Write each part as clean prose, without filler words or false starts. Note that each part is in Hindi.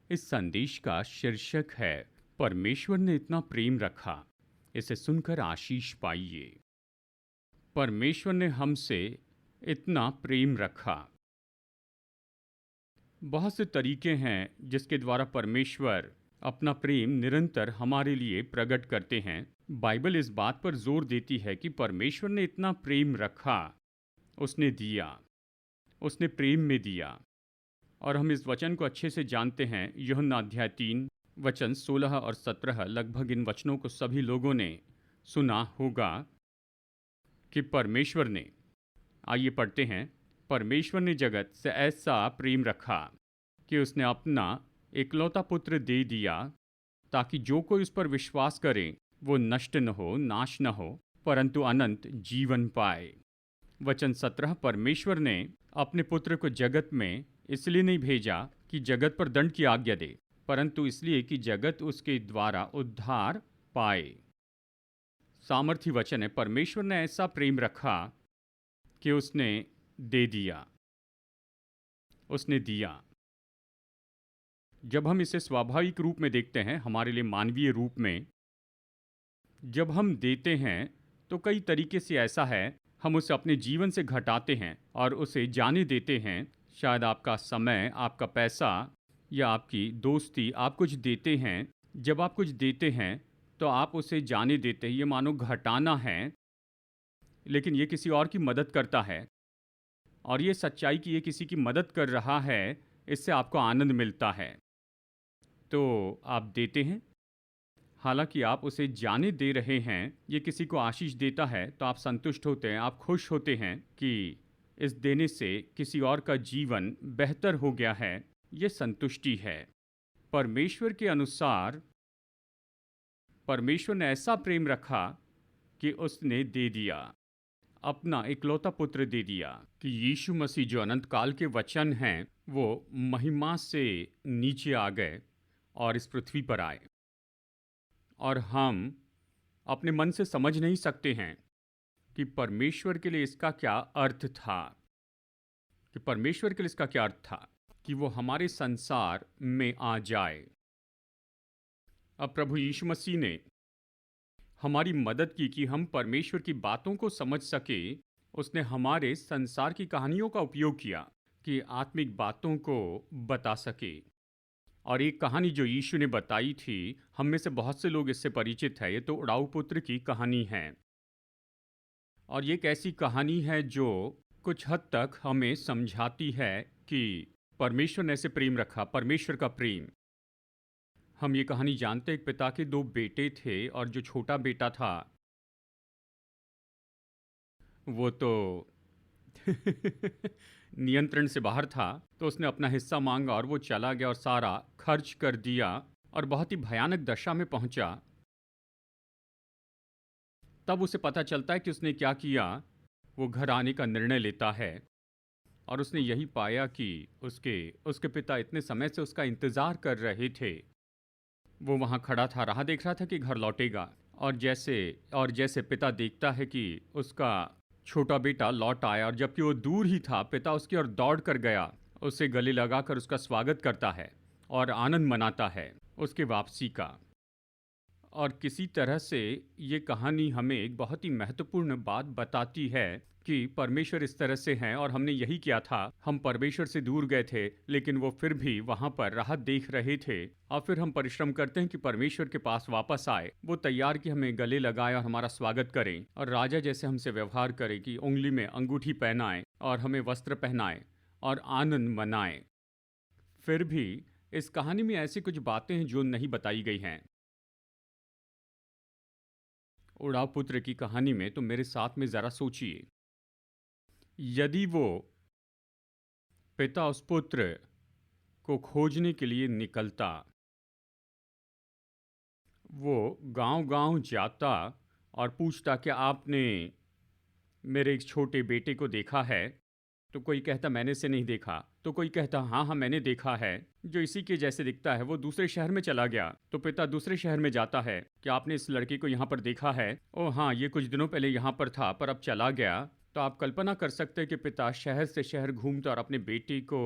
इस संदेश का शीर्षक है परमेश्वर ने इतना प्रेम रखा। इसे सुनकर आशीष पाइए। परमेश्वर ने हमसे इतना प्रेम रखा। बहुत से तरीके हैं जिसके द्वारा परमेश्वर अपना प्रेम निरंतर हमारे लिए प्रकट करते हैं। बाइबल इस बात पर जोर देती है कि परमेश्वर ने इतना प्रेम रखा, उसने दिया, उसने प्रेम में दिया। और हम इस वचन को अच्छे से जानते हैं। यूहन्ना अध्याय 3 वचन 16 और 17, लगभग इन वचनों को सभी लोगों ने सुना होगा कि परमेश्वर ने, आइए पढ़ते हैं। परमेश्वर ने जगत से ऐसा प्रेम रखा कि उसने अपना इकलौता पुत्र दे दिया, ताकि जो कोई उस पर विश्वास करे वो नष्ट न हो, नाश न हो, परंतु अनंत जीवन पाए। वचन 17, परमेश्वर ने अपने पुत्र को जगत में इसलिए नहीं भेजा कि जगत पर दंड की आज्ञा दे, परंतु इसलिए कि जगत उसके द्वारा उद्धार पाए। सामर्थी वचन है। परमेश्वर ने ऐसा प्रेम रखा कि उसने दे दिया, उसने दिया। जब हम इसे स्वाभाविक रूप में देखते हैं, हमारे लिए मानवीय रूप में, जब हम देते हैं तो कई तरीके से ऐसा है, हम उसे अपने जीवन से घटाते हैं और उसे जाने देते हैं। शायद आपका समय, आपका पैसा या आपकी दोस्ती, आप कुछ देते हैं। जब आप कुछ देते हैं तो आप उसे जाने देते हैं, ये मानो घटाना है, लेकिन ये किसी और की मदद करता है। और ये सच्चाई कि ये किसी की मदद कर रहा है, इससे आपको आनंद मिलता है। तो आप देते हैं, हालांकि आप उसे जाने दे रहे हैं। ये किसी को आशीष देता है तो आप संतुष्ट होते हैं, आप खुश होते हैं कि इस देने से किसी और का जीवन बेहतर हो गया है। ये संतुष्टि है। परमेश्वर के अनुसार परमेश्वर ने ऐसा प्रेम रखा कि उसने दे दिया, अपना इकलौता पुत्र दे दिया, कि यीशु मसीह जो अनंत काल के वचन हैं, वो महिमा से नीचे आ गए और इस पृथ्वी पर आए। और हम अपने मन से समझ नहीं सकते हैं कि परमेश्वर के लिए इसका क्या अर्थ था, कि परमेश्वर के लिए इसका क्या अर्थ था कि वो हमारे संसार में आ जाए। अब प्रभु यीशु मसीह ने हमारी मदद की कि हम परमेश्वर की बातों को समझ सके। उसने हमारे संसार की कहानियों का उपयोग किया कि आत्मिक बातों को बता सके। और एक कहानी जो यीशु ने बताई थी, हम में से बहुत से लोग इससे परिचित है। ये तो उड़ाऊ पुत्र की कहानी है। और ये एक ऐसी कहानी है जो कुछ हद तक हमें समझाती है कि परमेश्वर ने ऐसे प्रेम रखा, परमेश्वर का प्रेम। हम ये कहानी जानते, एक पिता के दो बेटे थे और जो छोटा बेटा था वो तो नियंत्रण से बाहर था। तो उसने अपना हिस्सा मांगा और वो चला गया और सारा खर्च कर दिया और बहुत ही भयानक दशा में पहुंचा। तब उसे पता चलता है कि उसने क्या किया। वो घर आने का निर्णय लेता है और उसने यही पाया कि उसके पिता इतने समय से उसका इंतज़ार कर रहे थे। वो वहाँ खड़ा था, राह देख रहा था कि घर लौटेगा। और जैसे पिता देखता है कि उसका छोटा बेटा लौट आया, और जबकि वो दूर ही था, पिता उसकी ओर दौड़ कर गया, उसे गले लगाकर उसका स्वागत करता है और आनंद मनाता है उसके वापसी का। और किसी तरह से ये कहानी हमें एक बहुत ही महत्वपूर्ण बात बताती है कि परमेश्वर इस तरह से हैं और हमने यही किया था। हम परमेश्वर से दूर गए थे, लेकिन वो फिर भी वहाँ पर राहत देख रहे थे। और फिर हम परिश्रम करते हैं कि परमेश्वर के पास वापस आए। वो तैयार कि हमें गले लगाए और हमारा स्वागत करें और राजा जैसे हमसे व्यवहार करें, कि उंगली में अंगूठी पहनाए और हमें वस्त्र पहनाए और आनंद मनाए। फिर भी इस कहानी में ऐसी कुछ बातें हैं जो नहीं बताई गई हैं उड़ाव पुत्र की कहानी में। तो मेरे साथ में ज़रा सोचिए, यदि वो पिता उस पुत्र को खोजने के लिए निकलता, वो गांव-गांव जाता और पूछता कि आपने मेरे एक छोटे बेटे को देखा है? तो कोई कहता मैंने इसे नहीं देखा। तो कोई कहता हाँ हाँ मैंने देखा है, जो इसी के जैसे दिखता है, वो दूसरे शहर में चला गया। तो पिता दूसरे शहर में जाता है कि आपने इस लड़के को यहाँ पर देखा है? ओ हाँ, ये कुछ दिनों पहले यहाँ पर था पर अब चला गया। तो आप कल्पना कर सकते हैं कि पिता शहर से शहर घूमता और अपने बेटे को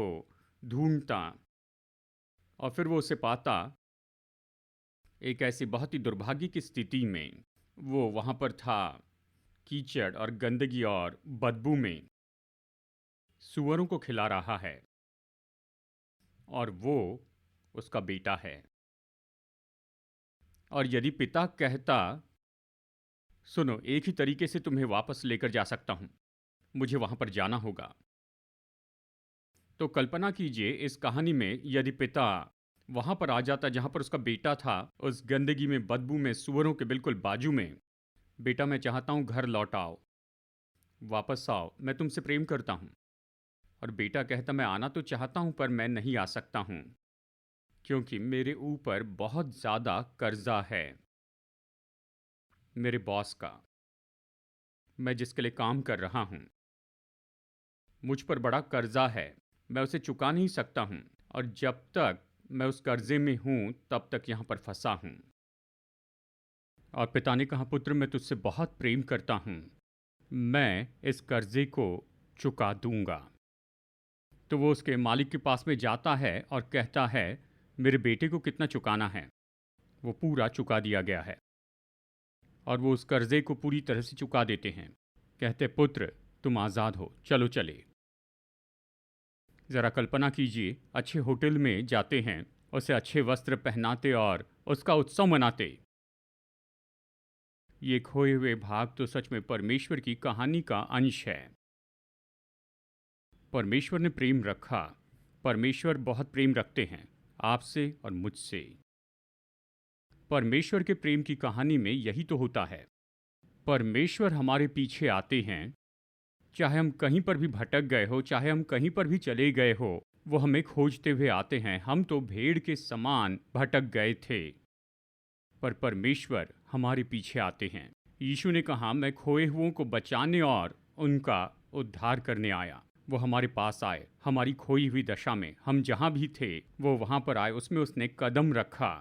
ढूंढता। और फिर वो उसे पाता एक ऐसी बहुत ही दुर्भाग्य की स्थिति में। वो वहाँ पर था कीचड़ और गंदगी और बदबू में, सूअरों को खिला रहा है, और वो उसका बेटा है। और यदि पिता कहता, सुनो, एक ही तरीके से तुम्हें वापस लेकर जा सकता हूं, मुझे वहां पर जाना होगा। तो कल्पना कीजिए इस कहानी में यदि पिता वहां पर आ जाता जहां पर उसका बेटा था, उस गंदगी में, बदबू में, सूअरों के बिल्कुल बाजू में। बेटा, मैं चाहता हूं घर लौट आओ, वापस आओ, मैं तुमसे प्रेम करता हूं। और बेटा कहता, मैं आना तो चाहता हूं पर मैं नहीं आ सकता हूं, क्योंकि मेरे ऊपर बहुत ज्यादा कर्जा है मेरे बॉस का, मैं जिसके लिए काम कर रहा हूं, मुझ पर बड़ा कर्जा है, मैं उसे चुका नहीं सकता हूं, और जब तक मैं उस कर्जे में हूं तब तक यहां पर फंसा हूं। और पिता ने कहा, पुत्र, मैं तुझसे बहुत प्रेम करता हूं, मैं इस कर्जे को चुका दूंगा। तो वो उसके मालिक के पास में जाता है और कहता है, मेरे बेटे को कितना चुकाना है? वो पूरा चुका दिया गया है, और वो उस कर्जे को पूरी तरह से चुका देते हैं। कहते, पुत्र, तुम आज़ाद हो, चलो चले। ज़रा कल्पना कीजिए, अच्छे होटल में जाते हैं, उसे अच्छे वस्त्र पहनाते और उसका उत्सव मनाते। ये खोए हुए भाग तो सच में परमेश्वर की कहानी का अंश है। परमेश्वर ने प्रेम रखा। परमेश्वर बहुत प्रेम रखते हैं आपसे और मुझसे। परमेश्वर के प्रेम की कहानी में यही तो होता है। परमेश्वर हमारे पीछे आते हैं, चाहे हम कहीं पर भी भटक गए हो, चाहे हम कहीं पर भी चले गए हो, वो हमें खोजते हुए आते हैं। हम तो भेड़ के समान भटक गए थे, पर परमेश्वर हमारे पीछे आते हैं। यीशु ने कहा, मैं खोए हुओं को बचाने और उनका उद्धार करने आया। वो हमारे पास आए, हमारी खोई हुई दशा में, हम जहां भी थे वो वहां पर आए, उसमें उसने कदम रखा।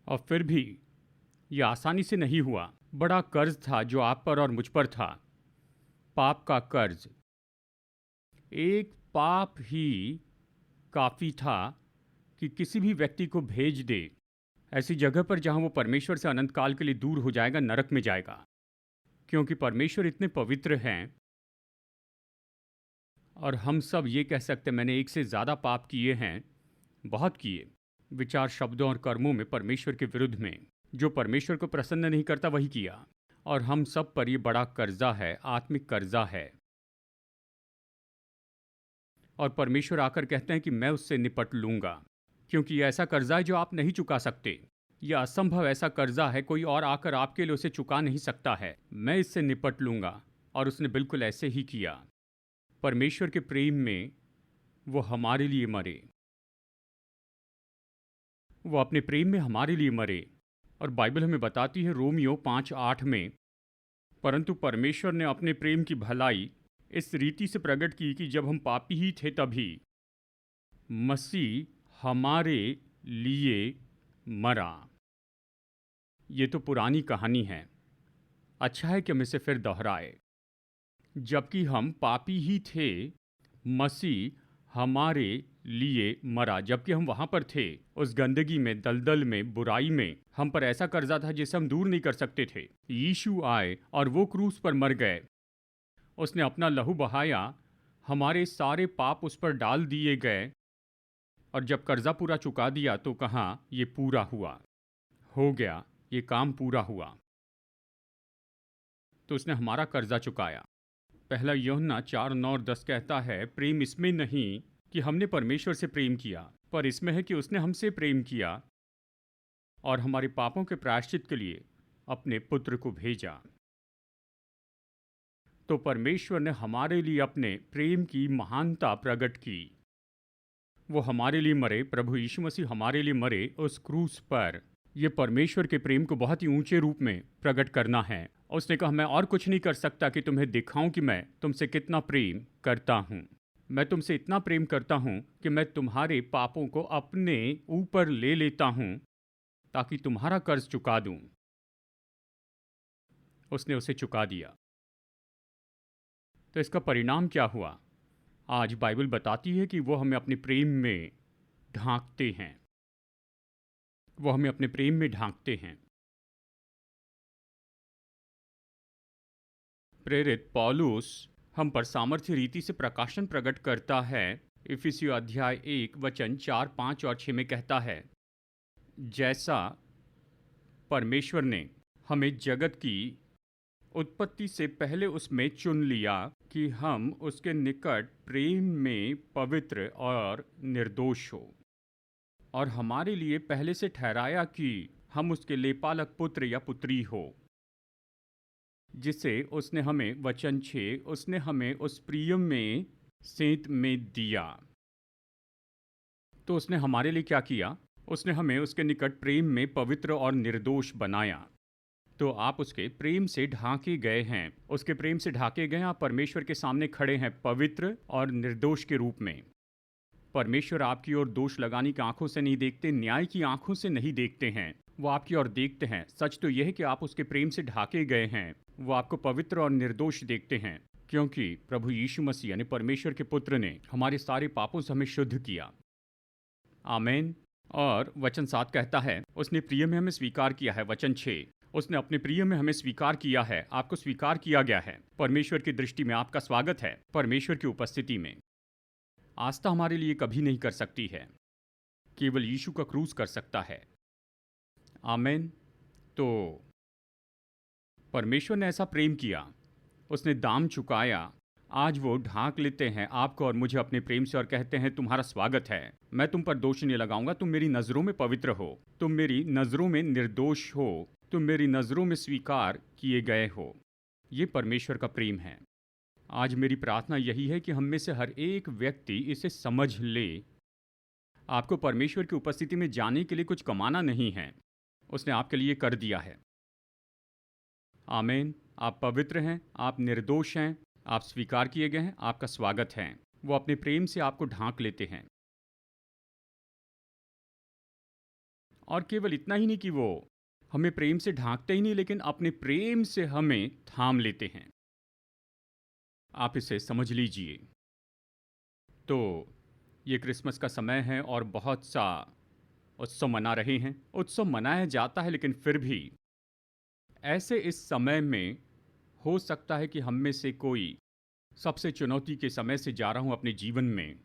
और फिर भी यह आसानी से नहीं हुआ। बड़ा कर्ज था जो आप पर और मुझ पर था, पाप का कर्ज। एक पाप ही काफ़ी था कि किसी भी व्यक्ति को भेज दे ऐसी जगह पर जहां वो परमेश्वर से अनंत काल के लिए दूर हो जाएगा, नरक में जाएगा। क्योंकि परमेश्वर इतने पवित्र हैं, और हम सब ये कह सकते हैं, मैंने एक से ज़्यादा पाप किए हैं, बहुत किए, विचार, शब्दों और कर्मों में परमेश्वर के विरुद्ध में। जो परमेश्वर को प्रसन्न नहीं करता वही किया। और हम सब पर ये बड़ा कर्जा है, आत्मिक कर्जा है। और परमेश्वर आकर कहते हैं कि मैं उससे निपट लूंगा, क्योंकि ये ऐसा कर्जा है जो आप नहीं चुका सकते। यह असंभव ऐसा कर्जा है, कोई और आकर आपके लिए उसे चुका नहीं सकता है। मैं इससे निपट लूंगा। और उसने बिल्कुल ऐसे ही किया। परमेश्वर के प्रेम में वो हमारे लिए मरे, वो अपने प्रेम में हमारे लिए मरे। और बाइबल हमें बताती है रोमियो 5:8 में, परंतु परमेश्वर ने अपने प्रेम की भलाई इस रीति से प्रकट की कि जब हम पापी ही थे तभी मसीह हमारे लिए मरा। ये तो पुरानी कहानी है, अच्छा है कि हम इसे फिर दोहराए। जबकि हम पापी ही थे, मसीह हमारे लिए मरा। जबकि हम वहां पर थे, उस गंदगी में, दलदल में, बुराई में, हम पर ऐसा कर्जा था जिसे हम दूर नहीं कर सकते थे। यीशु आए और वो क्रूस पर मर गए। उसने अपना लहू बहाया, हमारे सारे पाप उस पर डाल दिए गए। और जब कर्जा पूरा चुका दिया तो कहा, ये पूरा हुआ, हो गया, ये काम पूरा हुआ। तो उसने हमारा कर्जा चुकाया। पहला यूहन्ना 4:9-10 कहता है, प्रेम इसमें नहीं कि हमने परमेश्वर से प्रेम किया, पर इसमें है कि उसने हमसे प्रेम किया और हमारे पापों के प्रायश्चित के लिए अपने पुत्र को भेजा। तो परमेश्वर ने हमारे लिए अपने प्रेम की महानता प्रकट की। वो हमारे लिए मरे, प्रभु यीशु मसीह हमारे लिए मरे उस क्रूस पर। यह परमेश्वर के प्रेम को बहुत ही ऊंचे रूप में प्रकट करना है। उसने कहा, मैं और कुछ नहीं कर सकता कि तुम्हें दिखाऊं कि मैं तुमसे कितना प्रेम करता हूं। मैं तुमसे इतना प्रेम करता हूं कि मैं तुम्हारे पापों को अपने ऊपर ले लेता हूं ताकि तुम्हारा कर्ज चुका दूं। उसने उसे चुका दिया। तो इसका परिणाम क्या हुआ? आज बाइबल बताती है कि वो हमें अपने प्रेम में ढांकते हैं, वो हमें अपने प्रेम में ढांकते हैं। प्रेरित पौलुस हम पर सामर्थ्य रीति से प्रकाशन प्रकट करता है। इफिसियों अध्याय 1 वचन 4, 5 और 6 में कहता है, जैसा परमेश्वर ने हमें जगत की उत्पत्ति से पहले उसमें चुन लिया कि हम उसके निकट प्रेम में पवित्र और निर्दोष हो, और हमारे लिए पहले से ठहराया कि हम उसके लेपालक पुत्र या पुत्री हो, जिसे उसने हमें वचन 6 उसने हमें उस प्रिय में सेंत में दिया। तो उसने हमारे लिए क्या किया? उसने हमें उसके निकट प्रेम में पवित्र और निर्दोष बनाया। तो आप उसके प्रेम से ढांके गए हैं, उसके प्रेम से ढाके गए। आप परमेश्वर के सामने खड़े हैं पवित्र और निर्दोष के रूप में। परमेश्वर आपकी ओर दोष लगाने की आंखों से नहीं देखते, न्याय की आंखों से नहीं देखते हैं, वो आपकी ओर देखते हैं। सच तो यह है कि आप उसके प्रेम से ढाके गए हैं, वो आपको पवित्र और निर्दोष देखते हैं, क्योंकि प्रभु यीशु मसीह यानी परमेश्वर के पुत्र ने हमारे सारे पापों से हमें शुद्ध किया। आमीन। और वचन 7 कहता है, उसने प्रिय में हमें स्वीकार किया है। वचन 6, उसने अपने प्रिय में हमें स्वीकार किया है। आपको स्वीकार किया गया है। परमेश्वर की दृष्टि में आपका स्वागत है। परमेश्वर की उपस्थिति में आस्था हमारे लिए कभी नहीं कर सकती है, केवल यीशु का क्रूस कर सकता है। आमीन। तो परमेश्वर ने ऐसा प्रेम किया, उसने दाम चुकाया। आज वो ढांक लेते हैं आपको और मुझे अपने प्रेम से और कहते हैं, तुम्हारा स्वागत है, मैं तुम पर दोष नहीं लगाऊंगा, तुम मेरी नज़रों में पवित्र हो, तुम मेरी नज़रों में निर्दोष हो, तुम मेरी नज़रों में स्वीकार किए गए हो। ये परमेश्वर का प्रेम है। आज मेरी प्रार्थना यही है कि हम में से हर एक व्यक्ति इसे समझ ले। आपको परमेश्वर की उपस्थिति में जाने के लिए कुछ कमाना नहीं है, उसने आपके लिए कर दिया है। आमीन। आप पवित्र हैं, आप निर्दोष हैं, आप स्वीकार किए गए हैं, आपका स्वागत है। वो अपने प्रेम से आपको ढांक लेते हैं। और केवल इतना ही नहीं कि वो हमें प्रेम से ढांकते ही नहीं, लेकिन अपने प्रेम से हमें थाम लेते हैं। आप इसे समझ लीजिए। तो ये क्रिसमस का समय है और बहुत सा उत्सव मना रहे हैं। उत्सव मनाया जाता है, लेकिन फिर भी ऐसे इस समय में हो सकता है कि हम में से कोई सबसे चुनौती के समय से जा रहा हूं अपने जीवन में।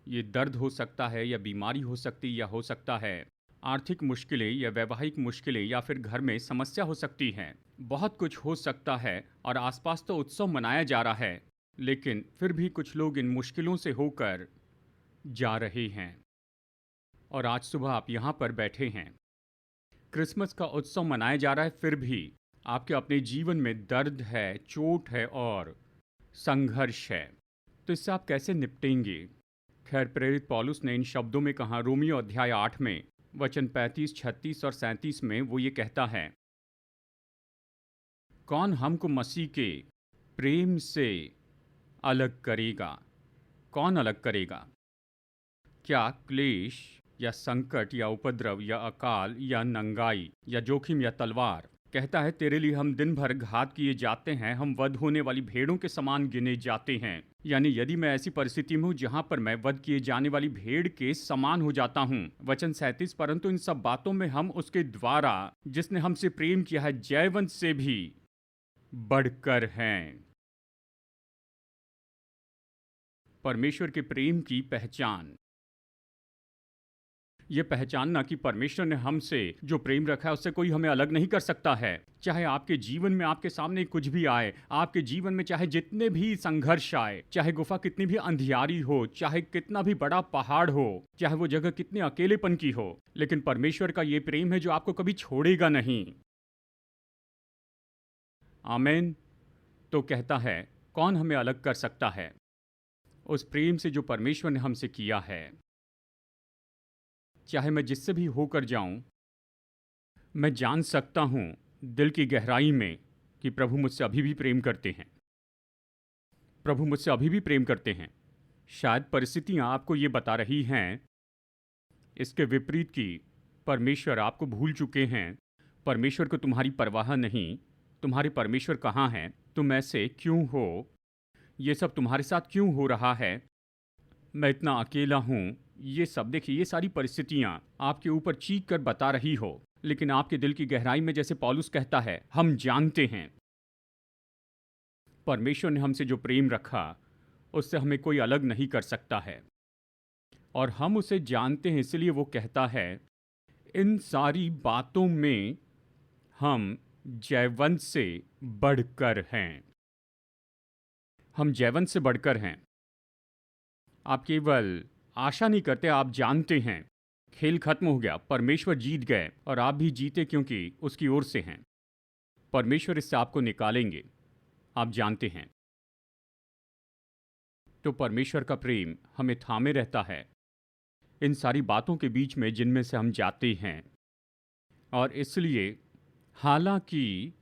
ये दर्द हो सकता है, या बीमारी हो सकती है, या हो सकता है आर्थिक मुश्किलें, या वैवाहिक मुश्किलें, या फिर घर में समस्या हो सकती है। बहुत कुछ हो सकता है और आसपास तो उत्सव मनाया जा रहा है, लेकिन फिर भी कुछ लोग इन मुश्किलों से होकर जा रहे हैं। और आज सुबह आप यहाँ पर बैठे हैं, क्रिसमस का उत्सव मनाया जा रहा है, फिर भी आपके अपने जीवन में दर्द है, चोट है और संघर्ष है। तो इससे आप कैसे निपटेंगे? खैर, प्रेरित पौलुस ने इन शब्दों में कहा। रोमियो अध्याय 8 में वचन 35, 36 और 37 में वो ये कहता है, कौन हमको मसीह के प्रेम से अलग करेगा? कौन अलग करेगा? क्या क्लेश या संकट या उपद्रव या अकाल या नंगाई या जोखिम या तलवार? कहता है, तेरे लिए हम दिन भर घात किए जाते हैं, हम वध होने वाली भेड़ों के समान गिने जाते हैं। यानी यदि मैं ऐसी परिस्थिति में हूँ जहाँ पर मैं वध किए जाने वाली भेड़ के समान हो जाता हूँ। वचन 37, परंतु इन सब बातों में हम उसके द्वारा जिसने हमसे प्रेम किया है जयवंत से भी बढ़कर हैं। परमेश्वर के प्रेम की पहचान, ये पहचानना कि परमेश्वर ने हमसे जो प्रेम रखा है उससे कोई हमें अलग नहीं कर सकता है। चाहे आपके जीवन में आपके सामने कुछ भी आए, आपके जीवन में चाहे जितने भी संघर्ष आए, चाहे गुफा कितनी भी अंधियारी हो, चाहे कितना भी बड़ा पहाड़ हो, चाहे वो जगह कितने अकेलेपन की हो, लेकिन परमेश्वर का ये प्रेम है जो आपको कभी छोड़ेगा नहीं। आमीन। तो कहता है, कौन हमें अलग कर सकता है उस प्रेम से जो परमेश्वर ने हमसे किया है? चाहे मैं जिससे भी होकर जाऊं, मैं जान सकता हूं दिल की गहराई में कि प्रभु मुझसे अभी भी प्रेम करते हैं। प्रभु मुझसे अभी भी प्रेम करते हैं। शायद परिस्थितियां आपको ये बता रही हैं इसके विपरीत कि परमेश्वर आपको भूल चुके हैं, परमेश्वर को तुम्हारी परवाह नहीं, तुम्हारे परमेश्वर कहाँ हैं, तुम ऐसे क्यों हो, ये सब तुम्हारे साथ क्यों हो रहा है, मैं इतना अकेला हूँ, ये सब देखिए, ये सारी परिस्थितियां आपके ऊपर चीख कर बता रही हो, लेकिन आपके दिल की गहराई में, जैसे पौलुस कहता है, हम जानते हैं परमेश्वर ने हमसे जो प्रेम रखा उससे हमें कोई अलग नहीं कर सकता है। और हम उसे जानते हैं, इसलिए वो कहता है इन सारी बातों में हम जयवंत से बढ़कर हैं। हम जयवंत से बढ़कर हैं। आप केवल आशा नहीं करते, आप जानते हैं खेल खत्म हो गया, परमेश्वर जीत गए और आप भी जीते क्योंकि उसकी ओर से हैं। परमेश्वर इससे आपको निकालेंगे, आप जानते हैं। तो परमेश्वर का प्रेम हमें थामे रहता है इन सारी बातों के बीच में जिनमें से हम जाते हैं। और इसलिए हालांकि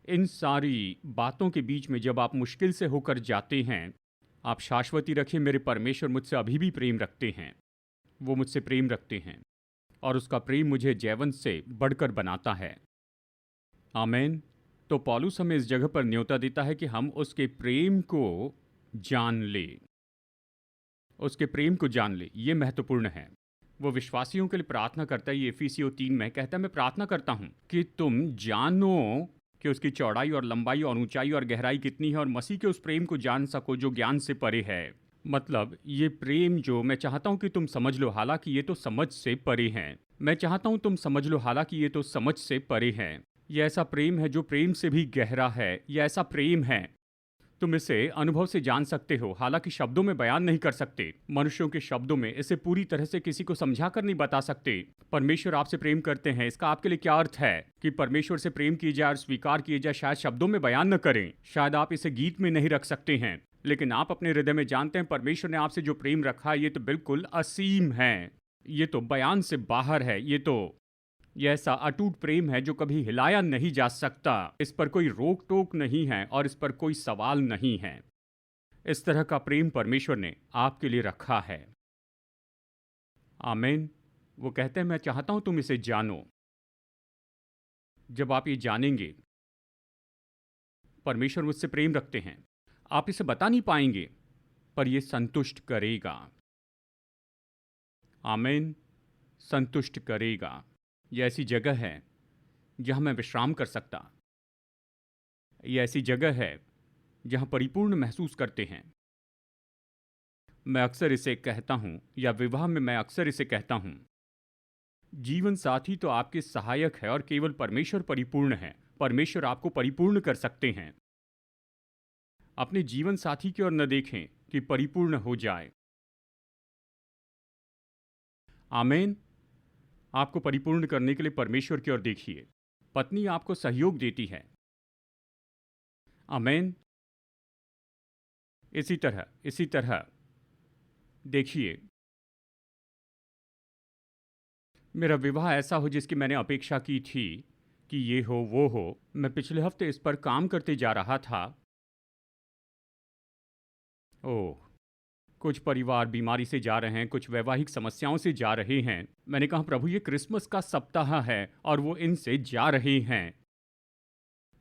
इन सारी बातों के बीच में जब आप मुश्किल से होकर जाते हैं, आप शाश्वती रखिए, मेरे परमेश्वर मुझसे अभी भी प्रेम रखते हैं। वो मुझसे प्रेम रखते हैं और उसका प्रेम मुझे जयवंत से बढ़कर बनाता है। आमीन। तो पौलुस हमें इस जगह पर न्योता देता है कि हम उसके प्रेम को जान ले, उसके प्रेम को जान ले। ये महत्वपूर्ण है। वो विश्वासियों के लिए प्रार्थना करता है। ये इफिसियों 3 में कहता है, मैं प्रार्थना करता हूं कि तुम जानो कि उसकी चौड़ाई और लंबाई और ऊंचाई और गहराई कितनी है, और मसीह के उस प्रेम को जान सको जो ज्ञान से परे है। मतलब ये प्रेम जो मैं चाहता हूं कि तुम समझ लो, हालांकि ये तो समझ से परे है। मैं चाहता हूं तुम समझ लो, हालांकि ये तो समझ से परे है। ये ऐसा प्रेम है जो प्रेम से भी गहरा है। ये ऐसा प्रेम है तुम इसे अनुभव से जान सकते हो, हालांकि शब्दों में बयान नहीं कर सकते। मनुष्यों के शब्दों में इसे पूरी तरह से किसी को समझा कर नहीं बता सकते। परमेश्वर आपसे प्रेम करते हैं, इसका आपके लिए क्या अर्थ है कि परमेश्वर से प्रेम किया जाए और स्वीकार किया जाए, शायद शब्दों में बयान न करें, शायद आप इसे गीत में नहीं रख सकते हैं, लेकिन आप अपने हृदय में जानते हैं परमेश्वर ने आपसे जो प्रेम रखा है ये तो बिल्कुल असीम है। ये तो बयान से बाहर है। ये ऐसा अटूट प्रेम है जो कभी हिलाया नहीं जा सकता। इस पर कोई रोक टोक नहीं है और इस पर कोई सवाल नहीं है। इस तरह का प्रेम परमेश्वर ने आपके लिए रखा है। आमीन। वो कहते हैं, मैं चाहता हूं तुम इसे जानो। जब आप ये जानेंगे, परमेश्वर मुझसे प्रेम रखते हैं, आप इसे बता नहीं पाएंगे, पर यह संतुष्ट करेगा। आमीन। संतुष्ट करेगा। यह ऐसी जगह है जहां मैं विश्राम कर सकता। यह ऐसी जगह है जहां परिपूर्ण महसूस करते हैं। मैं अक्सर इसे कहता हूं, या विवाह में मैं अक्सर इसे कहता हूं, जीवन साथी तो आपके सहायक है और केवल परमेश्वर परिपूर्ण है। परमेश्वर आपको परिपूर्ण कर सकते हैं। अपने जीवन साथी की ओर न देखें कि परिपूर्ण हो जाए। आमीन। आपको परिपूर्ण करने के लिए परमेश्वर की ओर देखिए। पत्नी आपको सहयोग देती है। आमीन। इसी तरह देखिए, मेरा विवाह ऐसा हो जिसकी मैंने अपेक्षा की थी कि ये हो वो हो। मैं पिछले हफ्ते इस पर काम करते जा रहा था। ओह, कुछ परिवार बीमारी से जा रहे हैं, कुछ वैवाहिक समस्याओं से जा रहे हैं। मैंने कहा, प्रभु ये क्रिसमस का सप्ताह है और वो इनसे जा रहे हैं।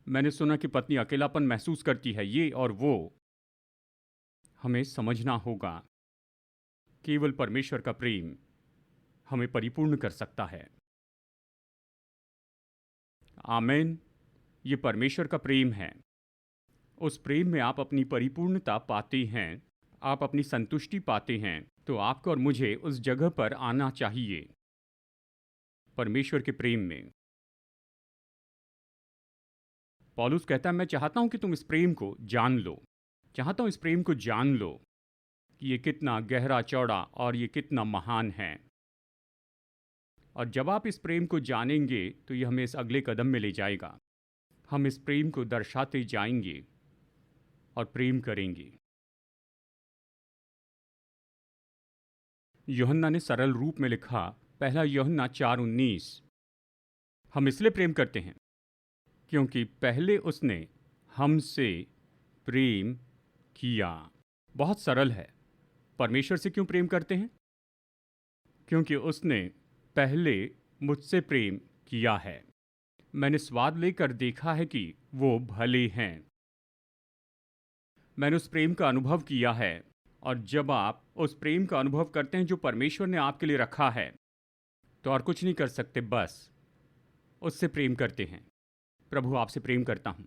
मैंने सुना कि पत्नी अकेलापन महसूस करती है, ये और वो। हमें समझना होगा, केवल परमेश्वर का प्रेम हमें परिपूर्ण कर सकता है। आमीन। ये परमेश्वर का प्रेम है। उस प्रेम में आप अपनी परिपूर्णता पाते हैं, आप अपनी संतुष्टि पाते हैं। तो आपको और मुझे उस जगह पर आना चाहिए, परमेश्वर के प्रेम में। पौलुस कहता है, मैं चाहता हूं कि तुम इस प्रेम को जान लो। चाहता हूं इस प्रेम को जान लो कि ये कितना गहरा, चौड़ा और ये कितना महान है। और जब आप इस प्रेम को जानेंगे तो ये हमें इस अगले कदम में ले जाएगा। हम इस प्रेम को दर्शाते जाएंगे और प्रेम करेंगे। यूहन्ना ने सरल रूप में लिखा, पहला यूहन्ना 4:19, हम इसलिए प्रेम करते हैं क्योंकि पहले उसने हमसे प्रेम किया। बहुत सरल है। परमेश्वर से क्यों प्रेम करते हैं? क्योंकि उसने पहले मुझसे प्रेम किया है। मैंने स्वाद लेकर देखा है कि वो भले हैं। मैंने उस प्रेम का अनुभव किया है और जब आप उस प्रेम का अनुभव करते हैं जो परमेश्वर ने आपके लिए रखा है, तो और कुछ नहीं कर सकते, बस उससे प्रेम करते हैं। प्रभु आपसे प्रेम करता हूं।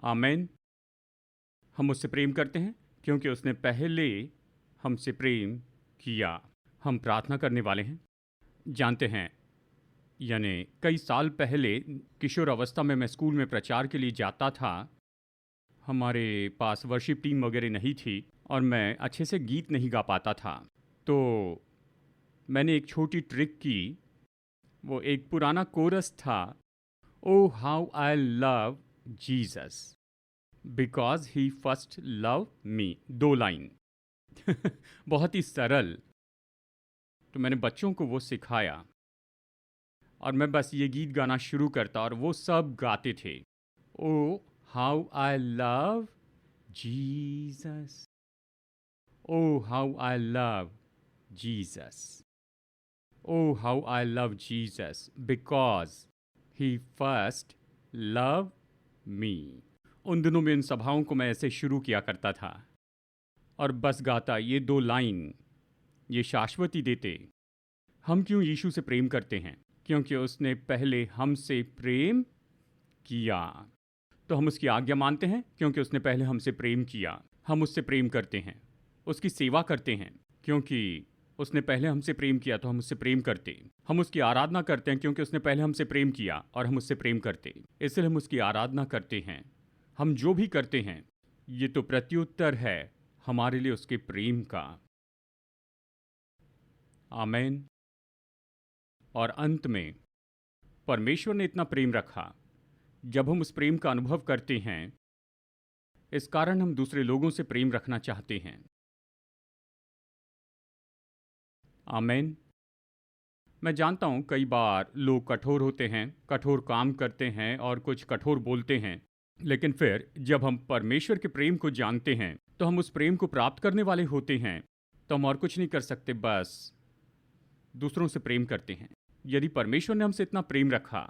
आमेन। हम उससे प्रेम करते हैं क्योंकि उसने पहले हमसे प्रेम किया। हम प्रार्थना करने वाले हैं। जानते हैं, यानी कई साल पहले किशोर अवस्था में मैं स्कूल में प्रचार के लिए जाता था। हमारे पास वर्शिप टीम वगैरह नहीं थी और मैं अच्छे से गीत नहीं गा पाता था। तो मैंने एक छोटी ट्रिक की। वो एक पुराना कोरस था, oh how I love Jesus because he first love me. 2 line बहुत ही सरल। तो मैंने बच्चों को वो सिखाया और मैं बस ये गीत गाना शुरू करता और वो सब गाते थे। Oh how I love Jesus, oh how I love Jesus, oh how I love Jesus because he first love me. उन दिनों में इन सभाओं को मैं ऐसे शुरू किया करता था और बस गाता ये 2 लाइन, ये शाश्वती देते। हम क्यों यीशु से प्रेम करते हैं? क्योंकि उसने पहले हमसे प्रेम किया। तो हम उसकी आज्ञा मानते हैं क्योंकि उसने पहले हमसे प्रेम किया। हम उससे प्रेम करते हैं, उसकी सेवा करते हैं क्योंकि उसने पहले हमसे प्रेम किया, तो हम उससे प्रेम करते। हम उसकी आराधना करते हैं क्योंकि उसने पहले हमसे प्रेम किया और हम उससे प्रेम करते, इसलिए हम उसकी आराधना करते हैं। हम जो भी करते हैं ये तो प्रत्युत्तर है हमारे लिए उसके प्रेम का। आमेन। और अंत में परमेश्वर ने इतना प्रेम रखा, जब हम उस प्रेम का अनुभव करते हैं, इस कारण हम दूसरे लोगों से प्रेम रखना चाहते हैं। आमेन। मैं जानता हूं कई बार लोग कठोर होते हैं, कठोर काम करते हैं और कुछ कठोर बोलते हैं, लेकिन फिर जब हम परमेश्वर के प्रेम को जानते हैं तो हम उस प्रेम को प्राप्त करने वाले होते हैं। तो हम और कुछ नहीं कर सकते, बस दूसरों से प्रेम करते हैं। यदि परमेश्वर ने हमसे इतना प्रेम रखा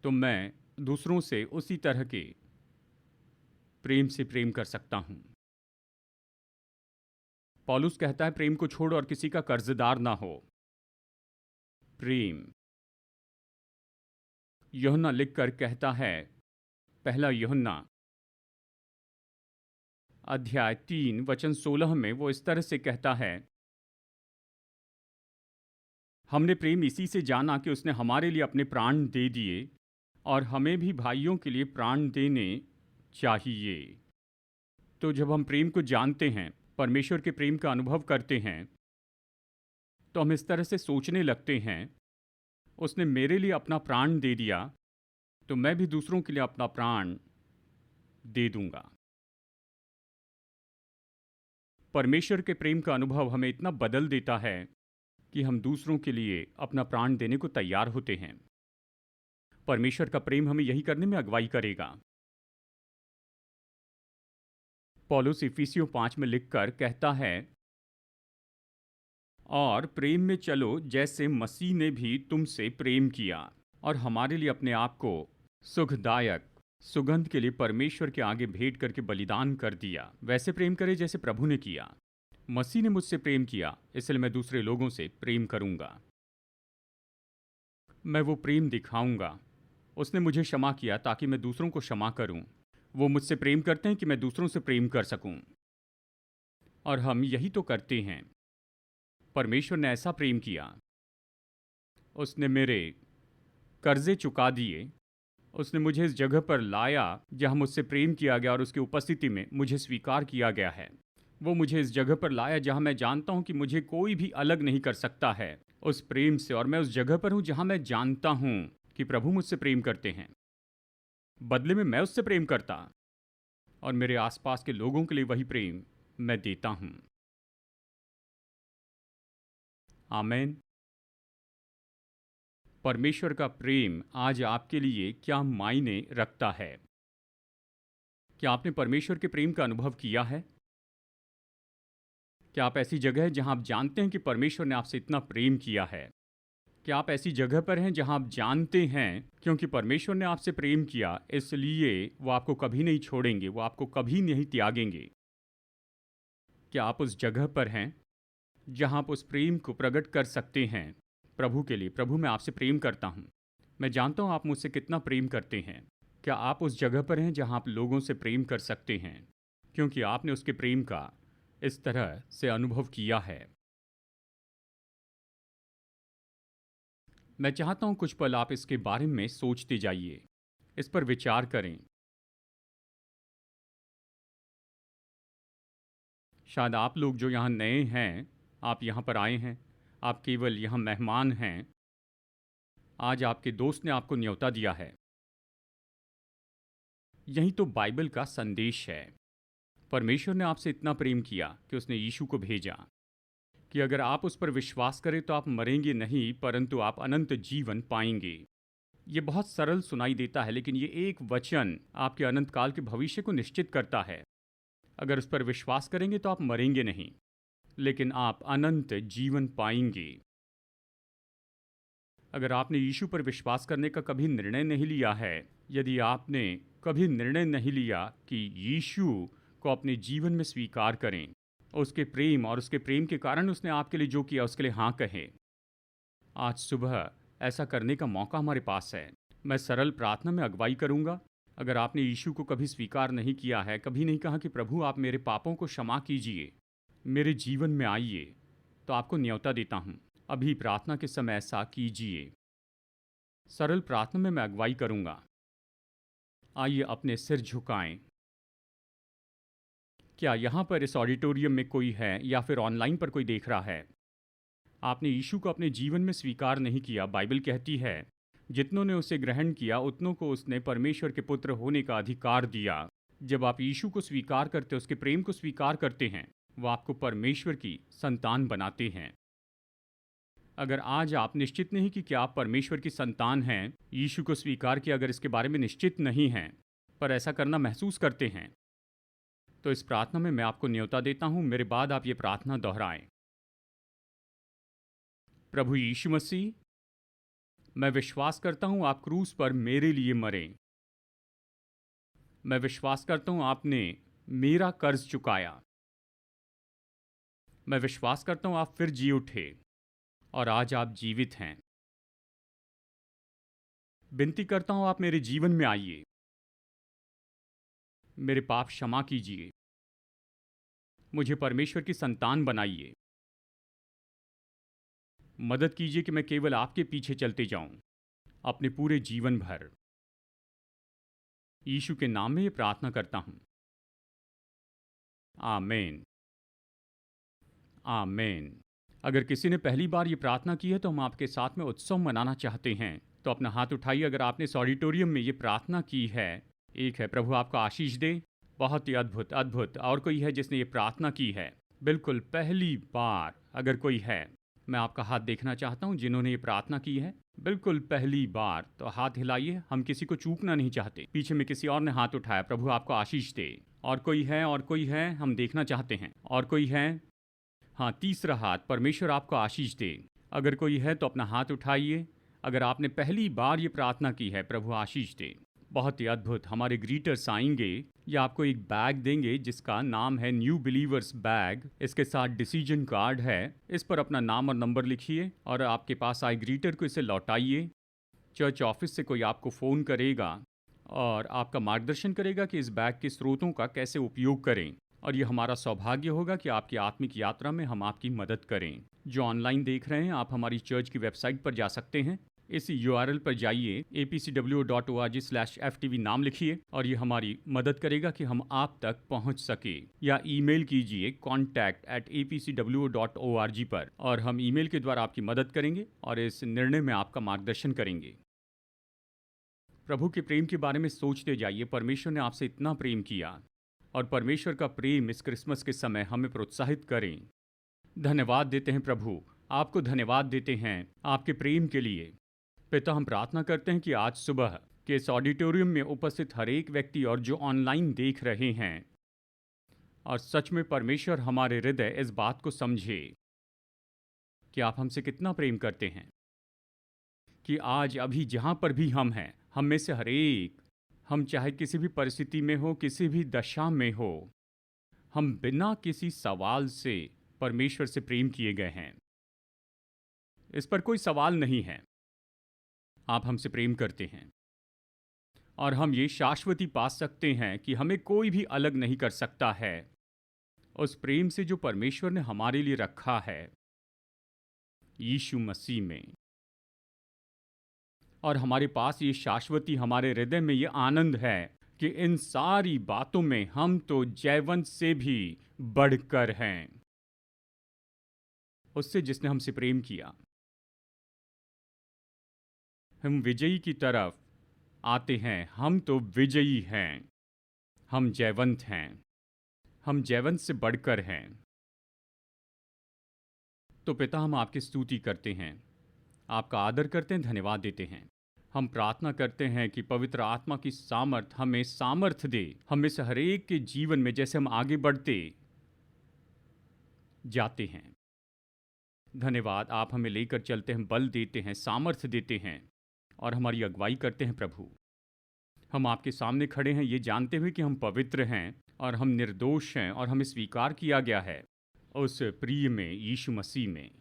तो मैं दूसरों से उसी तरह के प्रेम से प्रेम कर सकता हूं। पौलुस कहता है प्रेम को छोड़ और किसी का कर्जदार ना हो। प्रेम। यूहन्ना लिखकर कहता है, पहला यूहन्ना अध्याय 3 वचन 16 में वो इस तरह से कहता है, हमने प्रेम इसी से जाना कि उसने हमारे लिए अपने प्राण दे दिए और हमें भी भाइयों के लिए प्राण देने चाहिए। तो जब हम प्रेम को जानते हैं, परमेश्वर के प्रेम का अनुभव करते हैं, तो हम इस तरह से सोचने लगते हैं, उसने मेरे लिए अपना प्राण दे दिया तो मैं भी दूसरों के लिए अपना प्राण दे दूंगा। परमेश्वर के प्रेम का अनुभव हमें इतना बदल देता है कि हम दूसरों के लिए अपना प्राण देने को तैयार होते हैं। परमेश्वर का प्रेम हमें यही करने में अगुवाई करेगा। पौलुस इफिसियों 5 में लिखकर कहता है, और प्रेम में चलो जैसे मसीह ने भी तुमसे प्रेम किया और हमारे लिए अपने आप को सुखदायक सुगंध के लिए परमेश्वर के आगे भेंट करके बलिदान कर दिया। वैसे प्रेम करे जैसे प्रभु ने किया। मसीह ने मुझसे प्रेम किया, इसलिए मैं दूसरे लोगों से प्रेम करूंगा। मैं वो प्रेम दिखाऊंगा। उसने मुझे क्षमा किया ताकि मैं दूसरों को क्षमा करूं। वो मुझसे प्रेम करते हैं कि मैं दूसरों से प्रेम कर सकूं। और हम यही तो करते हैं। परमेश्वर ने ऐसा प्रेम किया, उसने मेरे कर्जे चुका दिए। उसने मुझे इस जगह पर लाया जहां मुझसे प्रेम किया गया और उसकी उपस्थिति में मुझे स्वीकार किया गया है। वो मुझे इस जगह पर लाया जहां मैं जानता हूं कि मुझे कोई भी अलग नहीं कर सकता है उस प्रेम से, और मैं उस जगह पर हूं जहां मैं जानता हूं कि प्रभु मुझसे प्रेम करते हैं। बदले में मैं उससे प्रेम करता और मेरे आसपास के लोगों के लिए वही प्रेम मैं देता हूं। आमेन। परमेश्वर का प्रेम आज आपके लिए क्या मायने रखता है? क्या आपने परमेश्वर के प्रेम का अनुभव किया है? क्या आप ऐसी जगह है जहां आप जानते हैं कि परमेश्वर ने आपसे इतना प्रेम किया है क्या आप ऐसी जगह पर हैं जहां आप जानते हैं क्योंकि परमेश्वर ने आपसे प्रेम किया इसलिए वो आपको कभी नहीं छोड़ेंगे, वो आपको कभी नहीं त्यागेंगे? क्या आप उस जगह पर हैं जहां आप उस प्रेम को प्रकट कर सकते हैं प्रभु के लिए? प्रभु, मैं आपसे प्रेम करता हूं, मैं जानता हूं आप मुझसे कितना प्रेम करते हैं। क्या आप उस जगह पर हैं जहां आप लोगों से प्रेम कर सकते हैं क्योंकि आपने उसके प्रेम का इस तरह से अनुभव किया है? मैं चाहता हूं कुछ पल आप इसके बारे में सोचते जाइए, इस पर विचार करें। शायद आप लोग जो यहाँ नए हैं, आप यहाँ पर आए हैं, आप केवल यहाँ मेहमान हैं। आज आपके दोस्त ने आपको न्योता दिया है। यही तो बाइबल का संदेश है। परमेश्वर ने आपसे इतना प्रेम किया कि उसने यीशु को भेजा कि अगर आप उस पर विश्वास करें तो आप मरेंगे नहीं, परंतु आप अनंत जीवन पाएंगे। ये बहुत सरल सुनाई देता है, लेकिन ये एक वचन आपके अनंत काल के भविष्य को निश्चित करता है। अगर उस पर विश्वास करेंगे तो आप मरेंगे नहीं, लेकिन आप अनंत जीवन पाएंगे। अगर आपने यीशु पर विश्वास करने का कभी निर्णय नहीं लिया है, यदि आपने कभी निर्णय नहीं लिया कि यीशु को अपने जीवन में स्वीकार करें, उसके प्रेम और उसके प्रेम के कारण उसने आपके लिए जो किया उसके लिए हाँ कहें, आज सुबह ऐसा करने का मौका हमारे पास है। मैं सरल प्रार्थना में अगुवाई करूंगा। अगर आपने यीशु को कभी स्वीकार नहीं किया है, कभी नहीं कहा कि प्रभु आप मेरे पापों को क्षमा कीजिए, मेरे जीवन में आइए, तो आपको न्योता देता हूं, अभी प्रार्थना के समय ऐसा कीजिए। सरल प्रार्थना में मैं अगुवाई करूंगा। आइए अपने सिर झुकाएं। क्या यहाँ पर इस ऑडिटोरियम में कोई है या फिर ऑनलाइन पर कोई देख रहा है? आपने यीशु को अपने जीवन में स्वीकार नहीं किया। बाइबल कहती है जितनों ने उसे ग्रहण किया उतनों को उसने परमेश्वर के पुत्र होने का अधिकार दिया। जब आप यीशु को स्वीकार करते, उसके प्रेम को स्वीकार करते हैं, वो आपको परमेश्वर की संतान बनाते हैं। अगर आज आप निश्चित नहीं कि क्या आप परमेश्वर की संतान हैं, यीशु को स्वीकार किया, अगर इसके बारे में निश्चित नहीं हैं, पर ऐसा करना महसूस करते हैं, तो इस प्रार्थना में मैं आपको न्योता देता हूं, मेरे बाद आप ये प्रार्थना दोहराएं। प्रभु यीशु मसीह, मैं विश्वास करता हूं आप क्रूस पर मेरे लिए मरे। मैं विश्वास करता हूं आपने मेरा कर्ज चुकाया। मैं विश्वास करता हूं आप फिर जी उठे और आज आप जीवित हैं। विनती करता हूं आप मेरे जीवन में आइए, मेरे पाप क्षमा कीजिए, मुझे परमेश्वर की संतान बनाइए। मदद कीजिए कि मैं केवल आपके पीछे चलते जाऊं अपने पूरे जीवन भर। यीशु के नाम में ये प्रार्थना करता हूं, आमीन, आमीन। अगर किसी ने पहली बार ये प्रार्थना की है तो हम आपके साथ में उत्सव मनाना चाहते हैं, तो अपना हाथ उठाइए अगर आपने इस ऑडिटोरियम में ये प्रार्थना की है। एक है, प्रभु आपका आशीष दे, बहुत ही अद्भुत अद्भुत। और कोई है जिसने ये प्रार्थना की है बिल्कुल पहली बार? अगर कोई है, मैं आपका हाथ देखना चाहता हूँ जिन्होंने ये प्रार्थना की है बिल्कुल पहली बार, तो हाथ हिलाइए, हम किसी को चूकना नहीं चाहते। पीछे में किसी और ने हाथ उठाया, प्रभु आपको आशीष दे। और कोई है, और कोई है, हम देखना चाहते हैं। और कोई है, हाँ, तीसरा हाथ, परमेश्वर आपको आशीष दे। अगर कोई है तो अपना हाथ उठाइए। अगर आपने पहली बार ये प्रार्थना की है, प्रभु आशीष दे। बहुत ही अद्भुत। हमारे ग्रीटर्स आएंगे, ये आपको एक बैग देंगे जिसका नाम है न्यू बिलीवर्स बैग। इसके साथ डिसीजन कार्ड है, इस पर अपना नाम और नंबर लिखिए और आपके पास आए ग्रीटर को इसे लौटाइए। चर्च ऑफिस से कोई आपको फ़ोन करेगा और आपका मार्गदर्शन करेगा कि इस बैग के स्रोतों का कैसे उपयोग करें। और ये हमारा सौभाग्य होगा कि आपकी आत्मिक यात्रा में हम आपकी मदद करें। जो ऑनलाइन देख रहे हैं, आप हमारी चर्च की वेबसाइट पर जा सकते हैं। इस URL पर जाइए, apcwo.org/ftv नाम लिखिए और ये हमारी मदद करेगा कि हम आप तक पहुंच सके। या ईमेल कीजिए contact@apcwo.org पर, और हम ईमेल के द्वारा आपकी मदद करेंगे और इस निर्णय में आपका मार्गदर्शन करेंगे। प्रभु के प्रेम के बारे में सोचते जाइए। परमेश्वर ने आपसे इतना प्रेम किया, और परमेश्वर का प्रेम इस क्रिसमस के समय हमें प्रोत्साहित करें। धन्यवाद देते हैं प्रभु, आपको धन्यवाद देते हैं आपके प्रेम के लिए। पिता, हम प्रार्थना करते हैं कि आज सुबह के इस ऑडिटोरियम में उपस्थित हर एक व्यक्ति और जो ऑनलाइन देख रहे हैं, और सच में परमेश्वर हमारे हृदय इस बात को समझे कि आप हमसे कितना प्रेम करते हैं। कि आज अभी जहाँ पर भी हम हैं, हम में से हर एक, हम चाहे किसी भी परिस्थिति में हो, किसी भी दशा में हो, हम बिना किसी सवाल से परमेश्वर से प्रेम किए गए हैं। इस पर कोई सवाल नहीं है। आप हमसे प्रेम करते हैं और हम ये शाश्वती पा सकते हैं कि हमें कोई भी अलग नहीं कर सकता है उस प्रेम से जो परमेश्वर ने हमारे लिए रखा है यीशु मसीह में। और हमारे पास ये शाश्वती, हमारे हृदय में ये आनंद है कि इन सारी बातों में हम तो जयवंत से भी बढ़कर हैं, उससे जिसने हमसे प्रेम किया। हम विजयी की तरफ आते हैं, हम तो विजयी हैं, हम जयवंत हैं, हम जयवंत से बढ़कर हैं। तो पिता, हम आपकी स्तुति करते हैं, आपका आदर करते हैं, धन्यवाद देते हैं। हम प्रार्थना करते हैं कि पवित्र आत्मा की सामर्थ हमें सामर्थ्य दे, हमें से हर एक के जीवन में जैसे हम आगे बढ़ते जाते हैं। धन्यवाद, आप हमें लेकर चलते हैं, बल देते हैं, सामर्थ्य देते हैं और हमारी अगुवाई करते हैं। प्रभु, हम आपके सामने खड़े हैं ये जानते हुए कि हम पवित्र हैं और हम निर्दोष हैं और हमें स्वीकार किया गया है उस प्रिय में, यीशु मसीह में।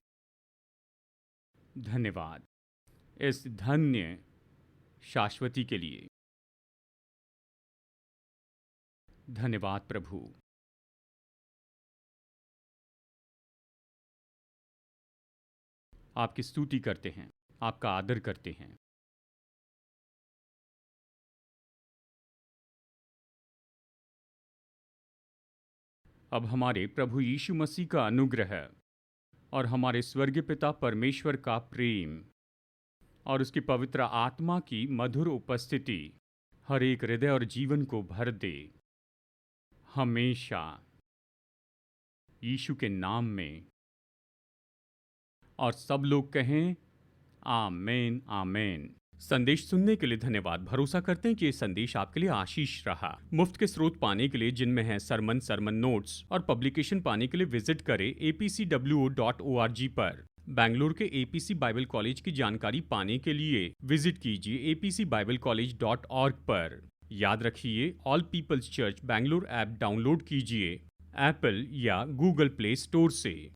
धन्यवाद इस धन्य शाश्वती के लिए। धन्यवाद प्रभु। आपकी स्तुति करते हैं, आपका आदर करते हैं। अब हमारे प्रभु यीशु मसीह का अनुग्रह और हमारे स्वर्गीय पिता परमेश्वर का प्रेम और उसकी पवित्र आत्मा की मधुर उपस्थिति हर एक हृदय और जीवन को भर दे हमेशा, यीशु के नाम में। और सब लोग कहें आमेन आमेन। संदेश सुनने के लिए धन्यवाद। भरोसा करते हैं कि ये संदेश आपके लिए आशीष रहा। मुफ्त के स्रोत पाने के लिए, जिनमें हैं सरमन नोट्स और पब्लिकेशन, पाने के लिए विजिट करें apcwo.org पर। बेंगलुरु के एपीसी बाइबल कॉलेज की जानकारी पाने के लिए विजिट कीजिए apcbiblecollege.org पर। याद रखिए, all peoples church Bengaluru app download कीजिए एप्पल या गूगल प्ले स्टोर से।